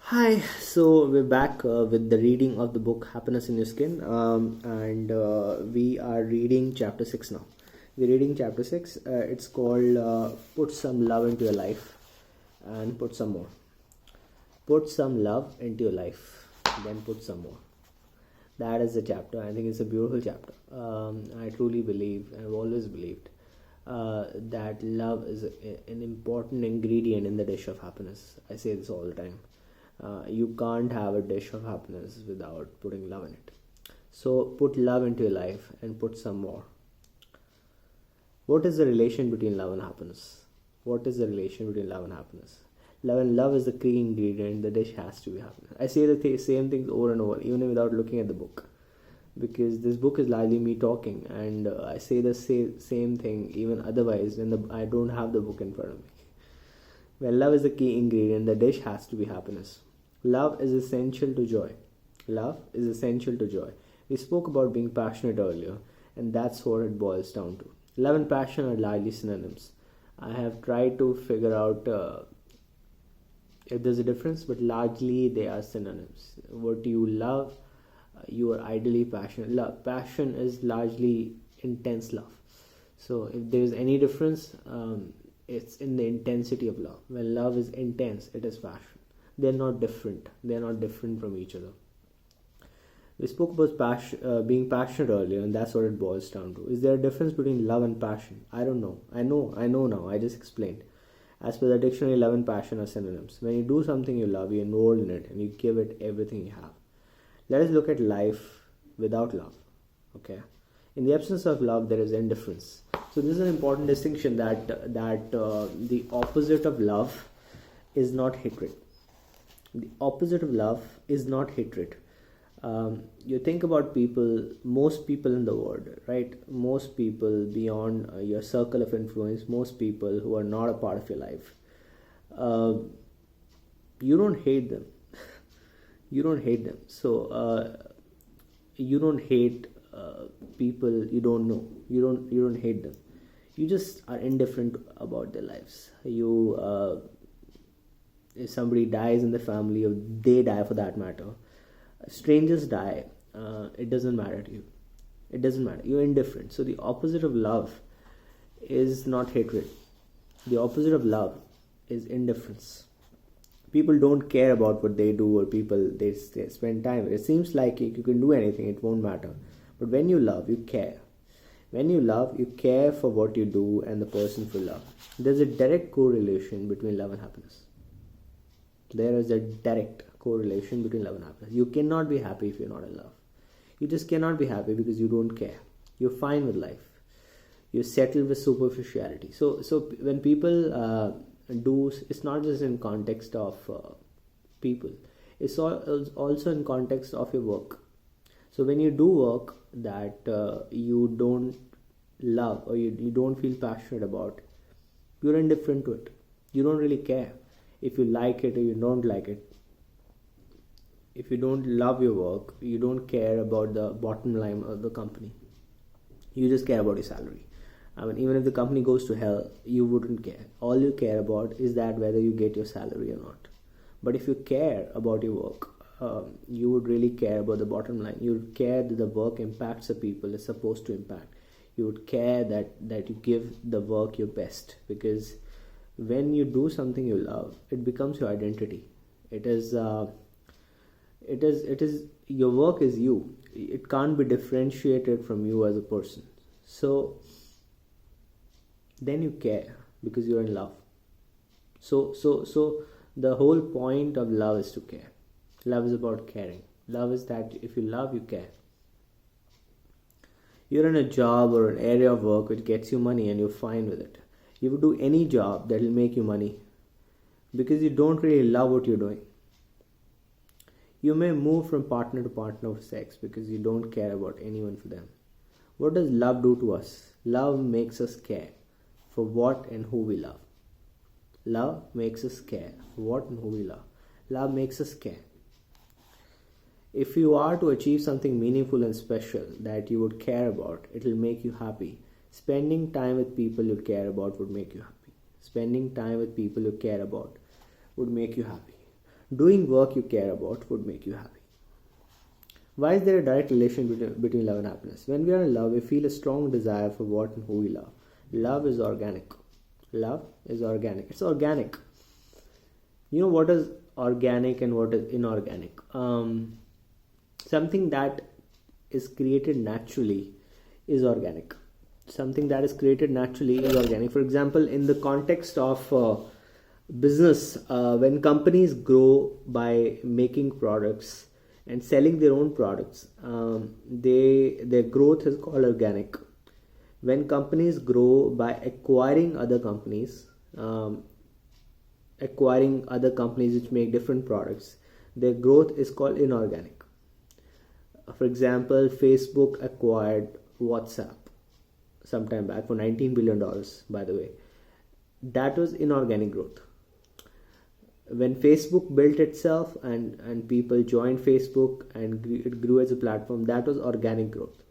Hi, so we're back with the reading of the book Happiness in Your Skin, and we are reading chapter 6 now. We're reading chapter 6. It's called Put Some Love into Your Life and Put Some More. Put some love into your life, then put some more. That is the chapter. I think it's a beautiful chapter. I truly believe, I've always believed, that love is an important ingredient in the dish of happiness. I say this all the time. You can't have a dish of happiness without putting love in it. So put love into your life and put some more. What is the relation between love and happiness? What is the relation between love and happiness? Love is the key ingredient. The dish has to be happiness. I say the same things over and over, even without looking at the book, because this book is largely me talking, and I say the same thing even otherwise when I don't have the book in front of me. When love is the key ingredient, the dish has to be happiness. Love is essential to joy. Love is essential to joy. We spoke about being passionate earlier, and that's what it boils down to. Love and passion are largely synonyms. I have tried to figure out if there's a difference, but largely they are synonyms. What you love, you are ideally passionate. Passion is largely intense love. So if there's any difference, it's in the intensity of love. When love is intense, it is passion. They're not different. They're not different from each other. We spoke about being passionate earlier, and that's what it boils down to. Is there a difference between love and passion? I don't know. I know now. I just explained. As per the dictionary, love and passion are synonyms. When you do something you love, you enroll in it and you give it everything you have. Let us look at life without love. Okay. In the absence of love, there is indifference. So this is an important distinction that the opposite of love is not hatred. The opposite of love is not hatred. You think about people, most people in the world, right? Most people beyond your circle of influence, most people who are not a part of your life. Uh, you don't hate them. You don't hate them. So you don't hate people you don't know. You don't hate them. You just are indifferent about their lives. If somebody dies in the family, or they die for that matter, strangers die, it doesn't matter to you. It doesn't matter. You're indifferent. So the opposite of love is not hatred. The opposite of love is indifference. People don't care about what they do, or people they spend time with. It seems like you can do anything, it won't matter. But when you love, you care. When you love, you care for what you do and the person for love. There's a direct correlation between love and happiness. There is a direct correlation between love and happiness. You cannot be happy if you're not in love. You just cannot be happy because you don't care. You're fine with life. You're settled with superficiality. So when people do, it's not just in context of people. It's also in context of your work. So when you do work that you don't love, or you don't feel passionate about, you're indifferent to it. You don't really care if you like it or you don't like it. If you don't love your work, you don't care about the bottom line of the company. You just care about your salary. I mean, even if the company goes to hell, you wouldn't care. All you care about is that whether you get your salary or not. But if you care about your work, you would really care about the bottom line. You would care that the work impacts the people it's supposed to impact. You would care that you give the work your best, because when you do something you love, it becomes your identity. It is your work is you. It can't be differentiated from you as a person. So then you care because you're in love. So the whole point of love is to care. Love is about caring. Love is that if you love, you care. You're in a job or an area of work which gets you money and you're fine with it. You would do any job that will make you money because you don't really love what you're doing. You may move from partner to partner of sex because you don't care about anyone for them. What does love do to us? Love makes us care for what and who we love. Love makes us care for what and who we love. Love makes us care. If you are to achieve something meaningful and special that you would care about, it will make you happy. Spending time with people you care about would make you happy. Spending time with people you care about would make you happy. Doing work you care about would make you happy. Why is there a direct relation between love and happiness? When we are in love, we feel a strong desire for what and who we love. Love is organic. Love is organic. It's organic. You know what is organic and what is inorganic? Something that is created naturally is organic. Something that is created naturally is organic. For example, in the context of business, when companies grow by making products and selling their own products, their growth is called organic. When companies grow by acquiring other companies which make different products, their growth is called inorganic. For example, Facebook acquired WhatsApp sometime back for $19 billion, by the way. That was inorganic growth. When Facebook built itself and people joined Facebook and it grew as a platform, that was organic growth.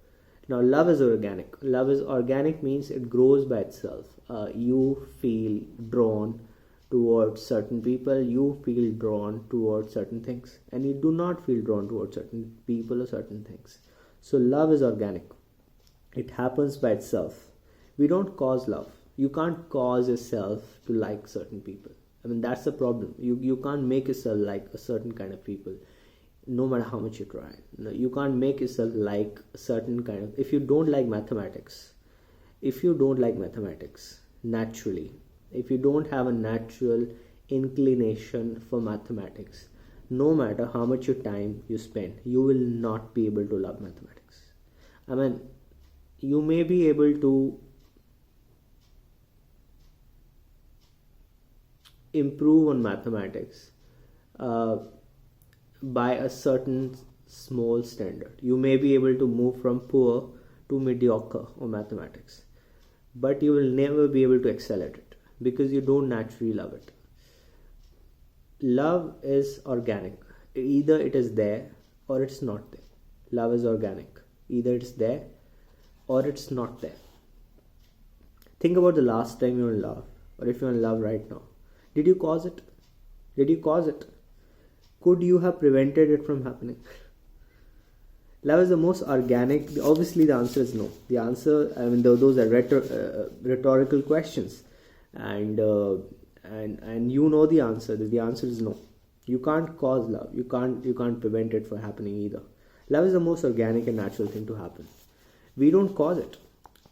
Now love is organic. Love is organic means it grows by itself. You feel drawn towards certain people, you feel drawn towards certain things, and you do not feel drawn towards certain people or certain things. So love is organic. It happens by itself. We don't cause love. You can't cause yourself to like certain people. I mean, that's the problem. You can't make yourself like a certain kind of people, no matter how much you try. No, you can't make yourself like a certain kind of... If you don't like mathematics naturally, if you don't have a natural inclination for mathematics, no matter how much your time you spend, you will not be able to love mathematics. I mean, you may be able to improve on mathematics by a certain small standard. You may be able to move from poor to mediocre on mathematics, but you will never be able to excel at it because you don't naturally love it. Love is organic. Either it is there or it's not there. Love is organic. Either it's there or it's not there. Think about the last time you were in love, or if you're in love right now. Did you cause it? Could you have prevented it from happening? Love is the most organic. Obviously, the answer is no. The answer, I mean, those are rhetorical questions, and you know the answer. The answer is no. You can't cause love. You can't prevent it from happening either. Love is the most organic and natural thing to happen. We don't cause it.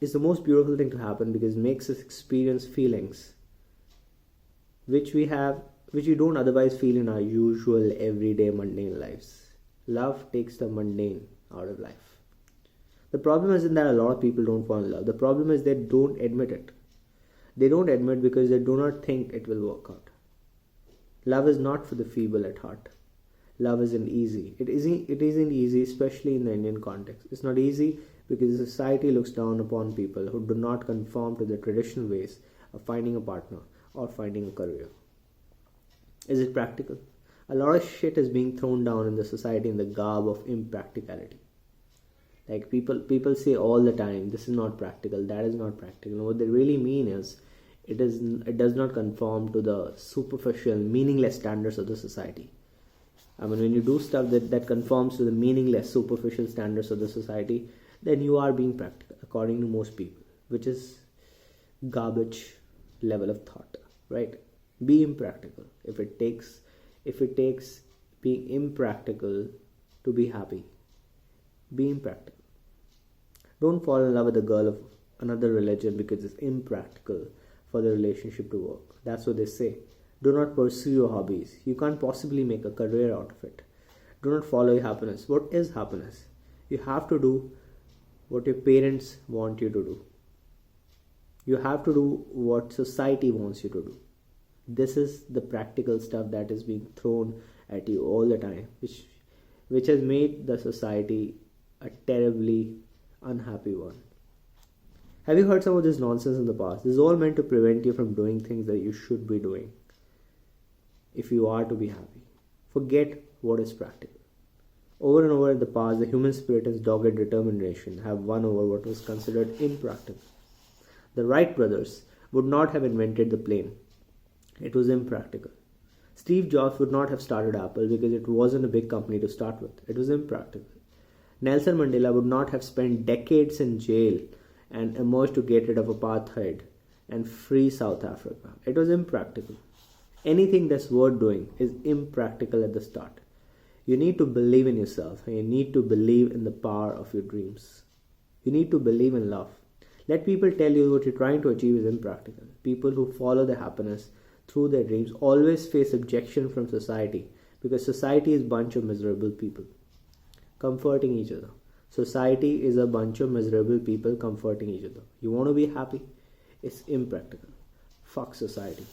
It's the most beautiful thing to happen because it makes us experience feelings which we don't otherwise feel in our usual everyday mundane lives. Love takes the mundane out of life. The problem isn't that a lot of people don't fall in love. The problem is they don't admit it. They don't admit because they do not think it will work out. Love is not for the feeble at heart. Love isn't easy. It isn't easy, especially in the Indian context. It's not easy because society looks down upon people who do not conform to the traditional ways of finding a partner or finding a career. Is it practical? A lot of shit is being thrown down in the society in the garb of impracticality. Like people say all the time, this is not practical, that is not practical. And what they really mean is, it does not conform to the superficial, meaningless standards of the society. I mean, when you do stuff that conforms to the meaningless, superficial standards of the society, then you are being practical, according to most people, which is garbage level of thought, right? Be impractical. If it takes being impractical to be happy, be impractical. Don't fall in love with a girl of another religion because it's impractical for the relationship to work. That's what they say. Do not pursue your hobbies. You can't possibly make a career out of it. Do not follow your happiness. What is happiness? You have to do what your parents want you to do. You have to do what society wants you to do. This is the practical stuff that is being thrown at you all the time, which has made the society a terribly unhappy one. Have you heard some of this nonsense in the past? This is all meant to prevent you from doing things that you should be doing if you are to be happy. Forget what is practical. Over and over in the past, the human spirit and dogged determination have won over what was considered impractical. The Wright brothers would not have invented the plane. It was impractical. Steve Jobs would not have started Apple because it wasn't a big company to start with. It was impractical. Nelson Mandela would not have spent decades in jail and emerged to get rid of apartheid and free South Africa. It was impractical. Anything that's worth doing is impractical at the start. You need to believe in yourself and you need to believe in the power of your dreams. You need to believe in love. Let people tell you what you're trying to achieve is impractical. People who follow their happiness through their dreams always face objection from society because society is a bunch of miserable people comforting each other. Society is a bunch of miserable people comforting each other. You want to be happy? It's impractical. Fuck society.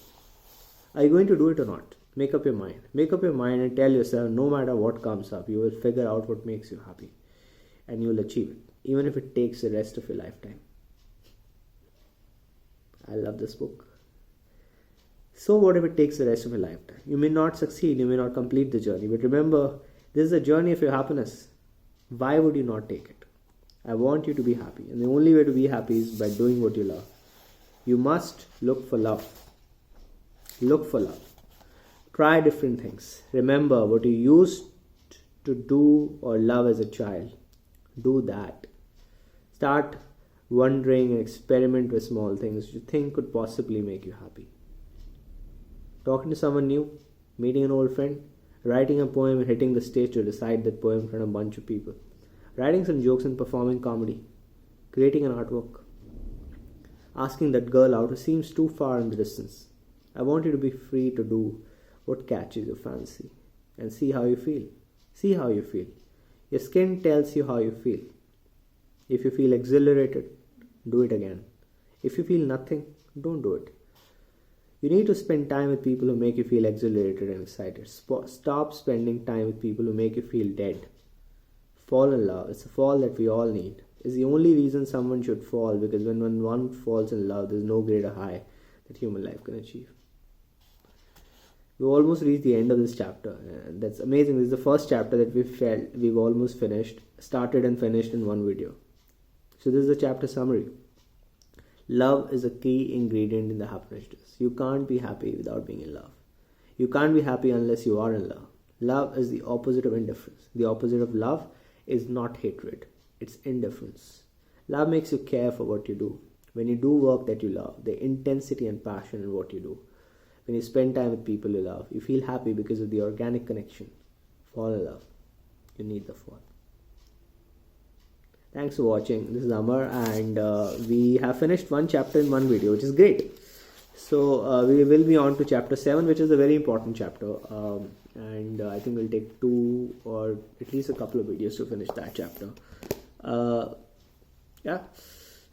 Are you going to do it or not? Make up your mind. Make up your mind and tell yourself no matter what comes up, you will figure out what makes you happy. And you will achieve it. Even if it takes the rest of your lifetime. I love this book. So what if it takes the rest of your lifetime? You may not succeed. You may not complete the journey. But remember, this is a journey of your happiness. Why would you not take it? I want you to be happy. And the only way to be happy is by doing what you love. You must look for love. Look for love. Try different things. Remember what you used to do or love as a child. Do that. Start wondering and experiment with small things you think could possibly make you happy. Talking to someone new, meeting an old friend, writing a poem and hitting the stage to recite that poem in front of a bunch of people, writing some jokes and performing comedy, creating an artwork, asking that girl out who seems too far in the distance. I want you to be free to do what catches your fancy and see how you feel. See how you feel. Your skin tells you how you feel. If you feel exhilarated, do it again. If you feel nothing, don't do it. You need to spend time with people who make you feel exhilarated and excited. Stop spending time with people who make you feel dead. Fall in love. It's a fall that we all need. It's the only reason someone should fall, because when one falls in love, there's no greater high that human life can achieve. We almost reached the end of this chapter. And that's amazing. This is the first chapter that we've almost finished, started and finished in one video. So this is the chapter summary. Love is a key ingredient in the happiness juice. You can't be happy without being in love. You can't be happy unless you are in love. Love is the opposite of indifference. The opposite of love is not hatred. It's indifference. Love makes you care for what you do. When you do work that you love, the intensity and passion in what you do. When you spend time with people you love, you feel happy because of the organic connection. Fall in love. You need the fall. Thanks for watching. This is Amar, and we have finished one chapter in one video, which is great. So we will be on to chapter 7, which is a very important chapter, and I think we'll take 2 or at least a couple of videos to finish that chapter. Yeah,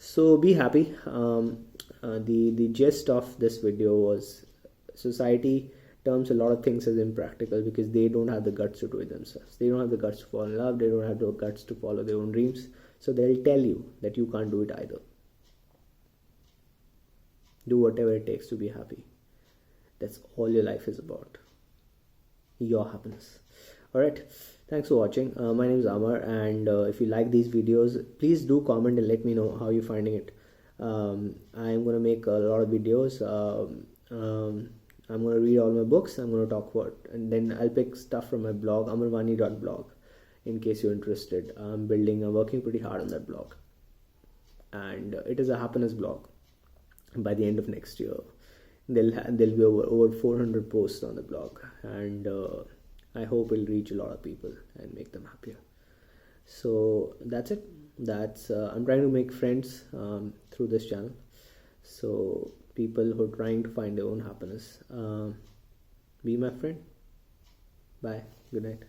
so be happy. The gist of this video was society terms a lot of things as impractical because they don't have the guts to do it themselves. They don't have the guts to fall in love. They don't have the guts to follow their own dreams. So they'll tell you that you can't do it either. Do whatever it takes to be happy. That's all your life is about. Your happiness. Alright. Thanks for watching. My name is Amar, and if you like these videos, please do comment and let me know how you're finding it. I'm going to make a lot of videos. I'm going to read all my books. I'm going to talk about, and then I'll pick stuff from my blog, amarvani.blog, in case you're interested. I'm working pretty hard on that blog. And it is a happiness blog. By the end of next year, there'll be over 400 posts on the blog. And I hope it'll reach a lot of people and make them happier. So that's it. I'm trying to make friends through this channel. So people who are trying to find their own happiness, be my friend. Bye. Good night.